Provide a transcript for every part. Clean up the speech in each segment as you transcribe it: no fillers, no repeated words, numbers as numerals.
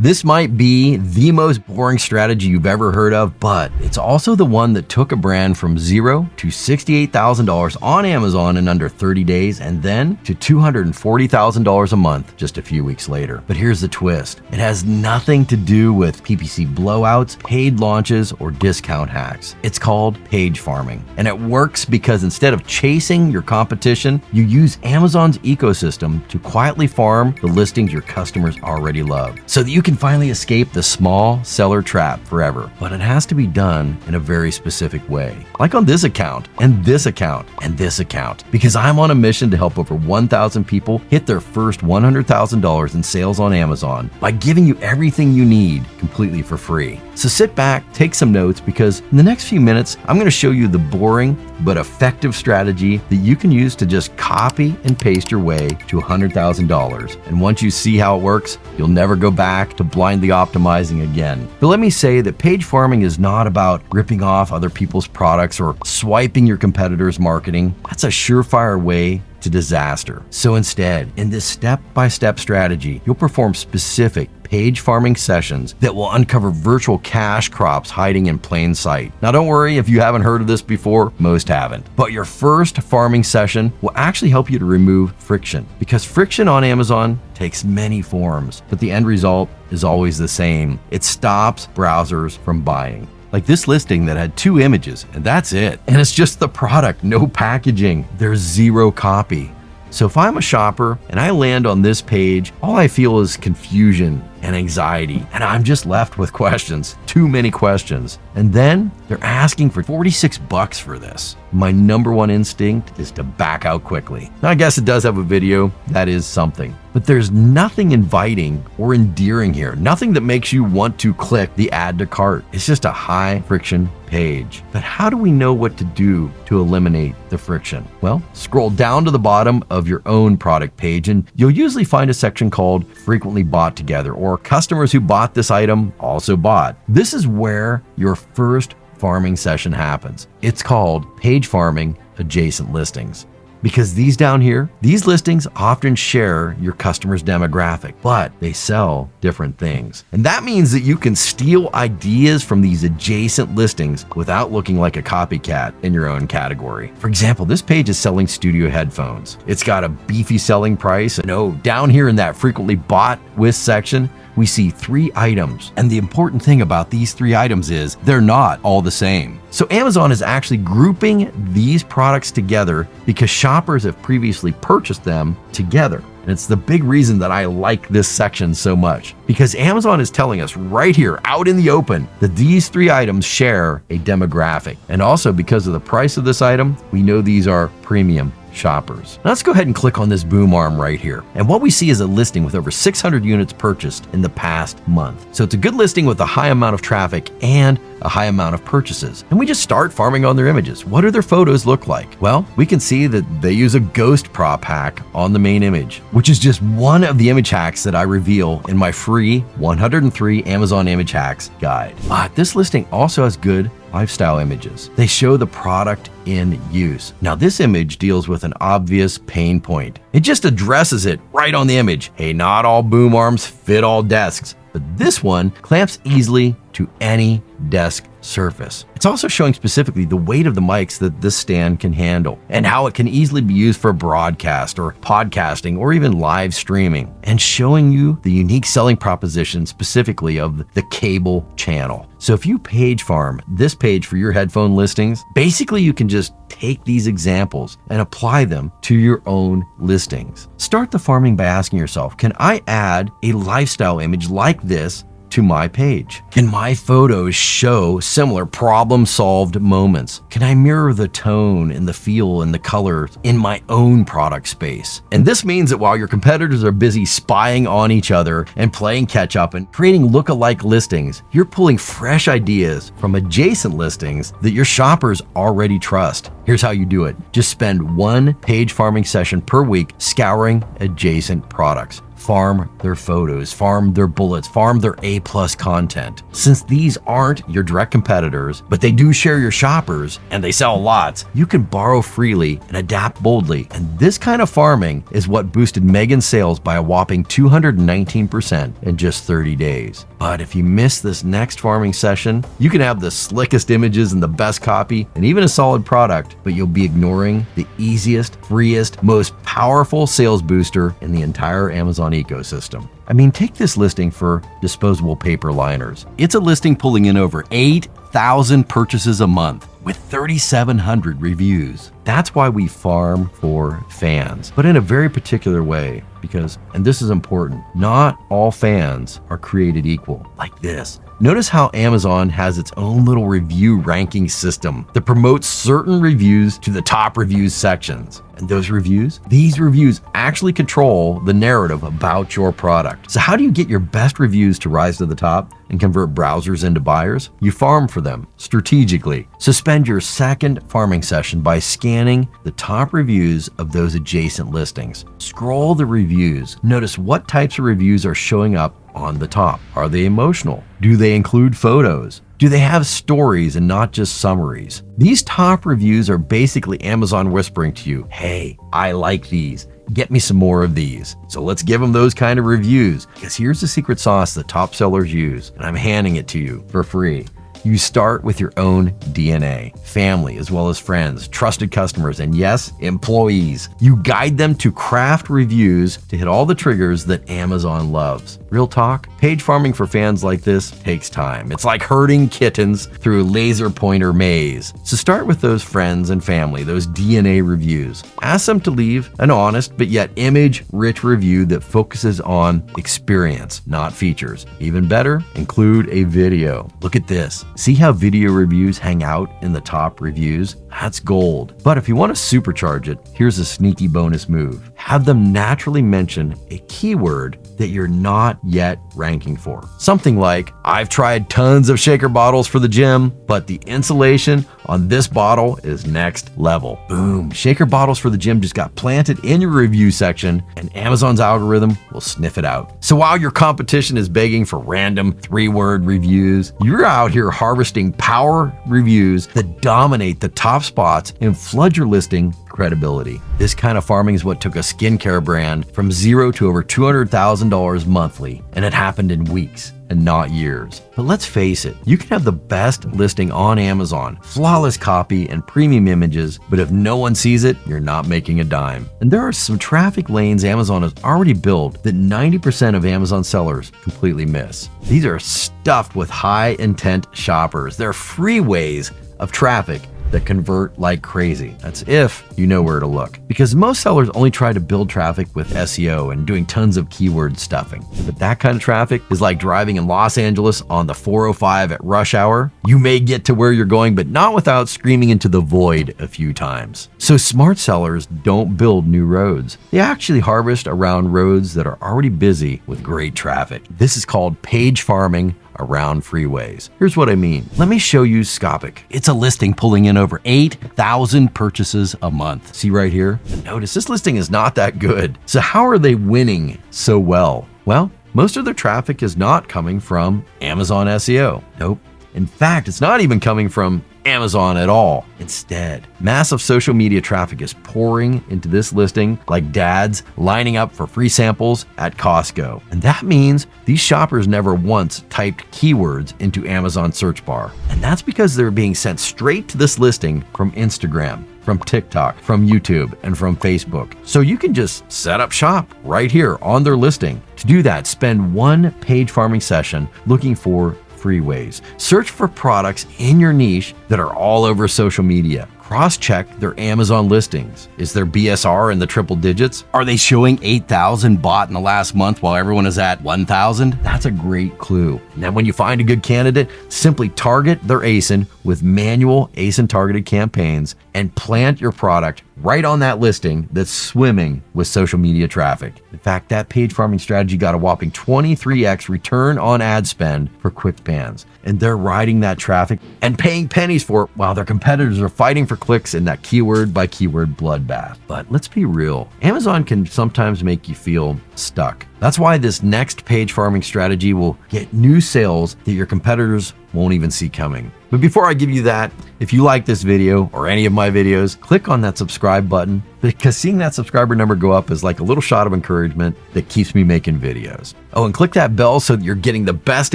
This might be the most boring strategy you've ever heard of, but it's also the one that took a brand from $0 to $68,000 on Amazon in under 30 days and then to $240,000 a month just a few weeks later. But here's the twist. It has nothing to do with PPC blowouts, paid launches, or discount hacks. It's called page farming. And it works because instead of chasing your competition, you use Amazon's ecosystem to quietly farm the listings your customers already love so that you can finally escape the small seller trap forever. But it has to be done in a very specific way. Like on this account, and this account, and this account. Because I'm on a mission to help over 1,000 people hit their first $100,000 in sales on Amazon by giving you everything you need completely for free. So sit back, take some notes, because in the next few minutes, I'm going to show you the boring but effective strategy that you can use to just copy and paste your way to $100,000. And once you see how it works, you'll never go back to blindly optimizing again. But let me say that page farming is not about ripping off other people's products or swiping your competitors' marketing. That's a surefire way to disaster. So instead, in this step-by-step strategy, you'll perform specific page farming sessions that will uncover virtual cash crops hiding in plain sight. Now don't worry if you haven't heard of this before, most haven't. But your first farming session will actually help you to remove friction, because friction on Amazon takes many forms, but the end result is always the same. It stops browsers from buying. Like this listing that had 2 images, and that's it. And it's just the product, no packaging. There's 0 copy. So if I'm a shopper and I land on this page, all I feel is confusion and anxiety, and I'm just left with questions, too many questions. And then they're asking for $46 for this. My number one instinct is to back out quickly. Now, I guess it does have a video, that is something. But there's nothing inviting or endearing here, nothing that makes you want to click the add to cart. It's just a high friction page. But how do we know what to do to eliminate the friction? Well, scroll down to the bottom of your own product page and you'll usually find a section called frequently bought together, or customers who bought this item also bought. This is where your first farming session happens. It's called page farming adjacent listings. Because these down here, these listings often share your customer's demographic, but they sell different things. And that means that you can steal ideas from these adjacent listings without looking like a copycat in your own category. For example, this page is selling studio headphones. It's got a beefy selling price. And oh, down here in that frequently bought with section, we see 3 items. And the important thing about these 3 items is they're not all the same. So Amazon is actually grouping these products together because shoppers have previously purchased them together. And it's the big reason that I like this section so much, because Amazon is telling us right here out in the open that these 3 items share a demographic. And also because of the price of this item, we know these are premium shoppers. Now let's go ahead and click on this boom arm right here. And what we see is a listing with over 600 units purchased in the past month. So it's a good listing with a high amount of traffic and a high amount of purchases. And we just start farming on their images. What do their photos look like? Well, we can see that they use a ghost prop hack on the main image, which is just one of the image hacks that I reveal in my free 103 Amazon image hacks guide. But this listing also has good lifestyle images. They show the product in use. Now this image deals with an obvious pain point. It just addresses it right on the image. Hey, not all boom arms fit all desks, but this one clamps easily to any desk surface. It's also showing specifically the weight of the mics that this stand can handle and how it can easily be used for broadcast or podcasting or even live streaming, and showing you the unique selling proposition specifically of the cable channel. So if you page farm this page for your headphone listings, basically you can just take these examples and apply them to your own listings. Start the farming by asking yourself, can I add a lifestyle image like this to my page? Can my photos show similar problem-solved moments? Can I mirror the tone and the feel and the colors in my own product space? And this means that while your competitors are busy spying on each other and playing catch-up and creating look-alike listings, you're pulling fresh ideas from adjacent listings that your shoppers already trust. Here's how you do it. Just spend 1 page farming session per week scouring adjacent products. farm their photos, farm their bullets, farm their A-plus content. Since these aren't your direct competitors, but they do share your shoppers and they sell lots, you can borrow freely and adapt boldly. And this kind of farming is what boosted Megan's sales by a whopping 219% in just 30 days. But if you miss this next farming session, you can have the slickest images and the best copy and even a solid product, but you'll be ignoring the easiest, freest, most powerful sales booster in the entire Amazon ecosystem. I mean, take this listing for disposable paper liners. It's a listing pulling in over 8,000 purchases a month with 3,700 reviews. That's why we farm for fans, but in a very particular way, because, and this is important, not all fans are created equal, like this. Notice how Amazon has its own little review ranking system that promotes certain reviews to the top reviews sections. And these reviews actually control the narrative about your product. So how do you get your best reviews to rise to the top and convert browsers into buyers? You farm for them strategically. So spend your second farming session by scanning the top reviews of those adjacent listings. Scroll the reviews. Notice what types of reviews are showing up on the top. Are they emotional? Do they include photos? Do they have stories and not just summaries? These top reviews are basically Amazon whispering to you, hey, I like these. Get me some more of these. So let's give them those kind of reviews, because here's the secret sauce that top sellers use, and I'm handing it to you for free. You start with your own DNA, family, as well as friends, trusted customers, and yes, employees. You guide them to craft reviews to hit all the triggers that Amazon loves. Real talk, page farming for fans like this takes time. It's like herding kittens through a laser pointer maze. So start with those friends and family, those DNA reviews. Ask them to leave an honest but yet image-rich review that focuses on experience, not features. Even better, include a video. Look at this. See how video reviews hang out in the top reviews? That's gold. But if you want to supercharge it, here's a sneaky bonus move. Have them naturally mention a keyword that you're not yet ranking for. Something like, I've tried tons of shaker bottles for the gym, but the insulation on this bottle is next level. Boom, shaker bottles for the gym just got planted in your review section, and Amazon's algorithm will sniff it out. So while your competition is begging for random 3-word reviews, you're out here harvesting power reviews that dominate the top spots and flood your listing credibility. This kind of farming is what took a skincare brand from zero to over $200,000 monthly, and it happened in weeks and not years. But let's face it, you can have the best listing on Amazon, flawless copy and premium images, but if no one sees it, you're not making a dime. And there are some traffic lanes Amazon has already built that 90% of Amazon sellers completely miss. These are stuffed with high intent shoppers. They're freeways of traffic that convert like crazy. That's if you know where to look. Because most sellers only try to build traffic with SEO and doing tons of keyword stuffing. But that kind of traffic is like driving in Los Angeles on the 405 at rush hour. You may get to where you're going, but not without screaming into the void a few times. So smart sellers don't build new roads. They actually harvest around roads that are already busy with great traffic. This is called page farming around freeways. Here's what I mean. Let me show you Scopic. It's a listing pulling in over 8,000 purchases a month. See right here? Notice this listing is not that good. So how are they winning so well? Well, most of their traffic is not coming from Amazon SEO. Nope. In fact, it's not even coming from Amazon at all. Instead, massive social media traffic is pouring into this listing like dads lining up for free samples at Costco. And that means these shoppers never once typed keywords into Amazon search bar. And that's because they're being sent straight to this listing from Instagram, from TikTok, from YouTube, and from Facebook. So you can just set up shop right here on their listing. To do that, spend one page farming session looking for freeways. Search for products in your niche that are all over social media. Cross-check their Amazon listings. Is their BSR in the triple digits? Are they showing 8,000 bought in the last month while everyone is at 1,000? That's a great clue. Now, when you find a good candidate, simply target their ASIN with manual ASIN targeted campaigns and plant your product right on that listing that's swimming with social media traffic. In fact, that page farming strategy got a whopping 23x return on ad spend for QuickPans. And they're riding that traffic and paying pennies for it while their competitors are fighting for clicks in that keyword by keyword bloodbath. But let's be real, Amazon can sometimes make you feel stuck. That's why this next page farming strategy will get new sales that your competitors won't even see coming. But before I give you that, if you like this video or any of my videos, click on that subscribe button, because seeing that subscriber number go up is like a little shot of encouragement that keeps me making videos. Oh, and click that bell so that you're getting the best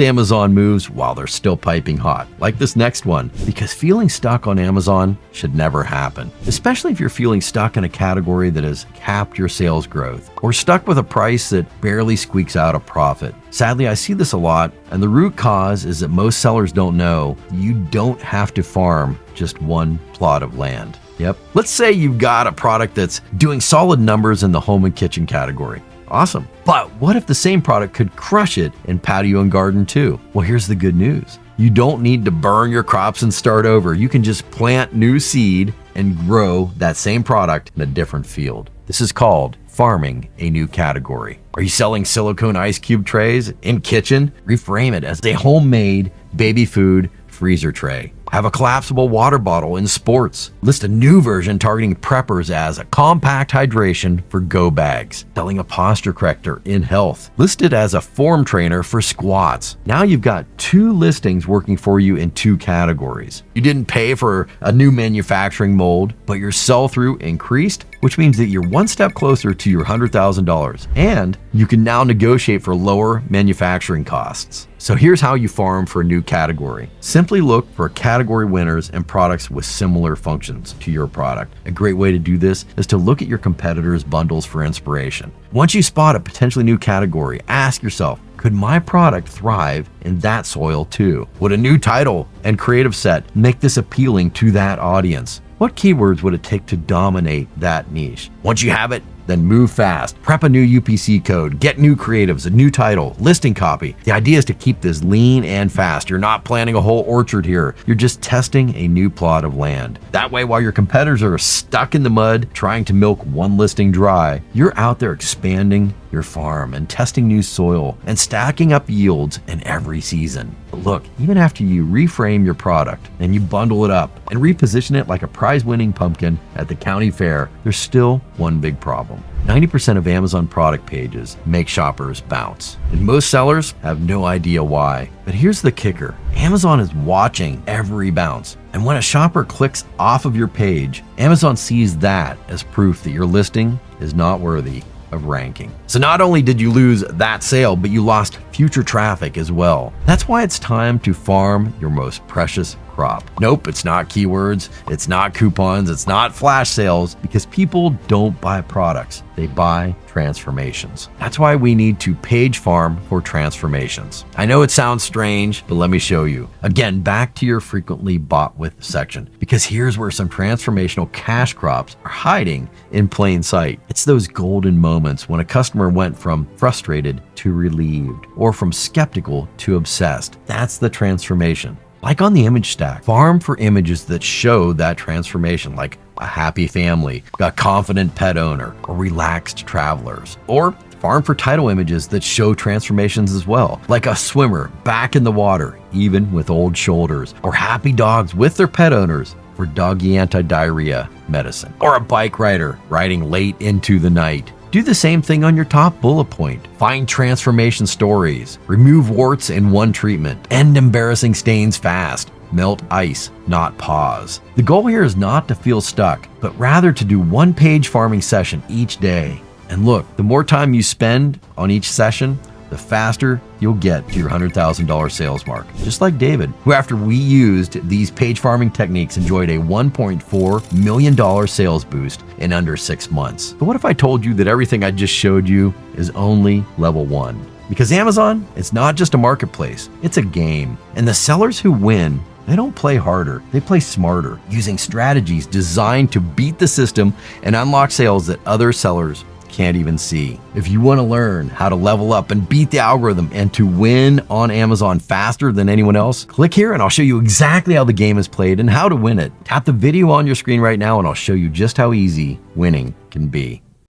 Amazon moves while they're still piping hot, like this next one, because feeling stuck on Amazon should never happen, especially if you're feeling stuck in a category that has capped your sales growth or stuck with a price that barely squeaks out a profit. Sadly, I see this a lot, and the root cause is that most sellers don't know you don't have to farm just one plot of land. Yep. Let's say you've got a product that's doing solid numbers in the home and kitchen category. Awesome. But what if the same product could crush it in patio and garden too? Well, here's the good news. You don't need to burn your crops and start over. You can just plant new seed and grow that same product in a different field. This is called farming a new category. Are you selling silicone ice cube trays in kitchen? Reframe it as a homemade baby food freezer tray. Have a collapsible water bottle in sports. List a new version targeting preppers as a compact hydration for go bags. Selling a posture corrector in health. List it as a form trainer for squats. Now you've got 2 listings working for you in 2 categories. You didn't pay for a new manufacturing mold, but your sell-through increased, which means that you're one step closer to your $100,000, and you can now negotiate for lower manufacturing costs. So here's how you farm for a new category. Simply look for category winners and products with similar functions to your product. A great way to do this is to look at your competitors' bundles for inspiration. Once you spot a potentially new category, ask yourself, could my product thrive in that soil too? Would a new title and creative set make this appealing to that audience? What keywords would it take to dominate that niche? Once you have it, then move fast. Prep a new UPC code, get new creatives, a new title, listing copy. The idea is to keep this lean and fast. You're not planting a whole orchard here. You're just testing a new plot of land. That way, while your competitors are stuck in the mud trying to milk one listing dry, you're out there expanding your farm and testing new soil and stacking up yields in every season. But look, even after you reframe your product and you bundle it up and reposition it like a prize-winning pumpkin at the county fair, there's still one big problem. 90% of Amazon product pages make shoppers bounce, and most sellers have no idea why. But here's the kicker. Amazon is watching every bounce. And when a shopper clicks off of your page, Amazon sees that as proof that your listing is not worthy of ranking. So not only did you lose that sale, but you lost future traffic as well. That's why it's time to farm your most precious crop. Nope, it's not keywords, it's not coupons, it's not flash sales, because people don't buy products, they buy transformations. That's why we need to page farm for transformations. I know it sounds strange, but let me show you. Again, back to your frequently bought with section, because here's where some transformational cash crops are hiding in plain sight. It's those golden moments when a customer went from frustrated to relieved, or from skeptical to obsessed. That's the transformation. Like on the image stack, farm for images that show that transformation, like a happy family, a confident pet owner, or relaxed travelers. Or farm for title images that show transformations as well, like a swimmer back in the water, even with old shoulders, or happy dogs with their pet owners for doggy anti-diarrhea medicine, or a bike rider riding late into the night. Do the same thing on your top bullet point. Find transformation stories. Remove warts in one treatment. End embarrassing stains fast. Melt ice, not pause. The goal here is not to feel stuck, but rather to do one page farming session each day. And look, the more time you spend on each session, the faster you'll get to your $100,000 sales mark. Just like David, who after we used these page farming techniques enjoyed a $1.4 million sales boost in under 6 months. But what if I told you that everything I just showed you is only level 1? Because Amazon, it's not just a marketplace, it's a game. And the sellers who win, they don't play harder, they play smarter, using strategies designed to beat the system and unlock sales that other sellers can't even see. If you want to learn how to level up and beat the algorithm and to win on Amazon faster than anyone else, click here and I'll show you exactly how the game is played and how to win it. Tap the video on your screen right now and I'll show you just how easy winning can be.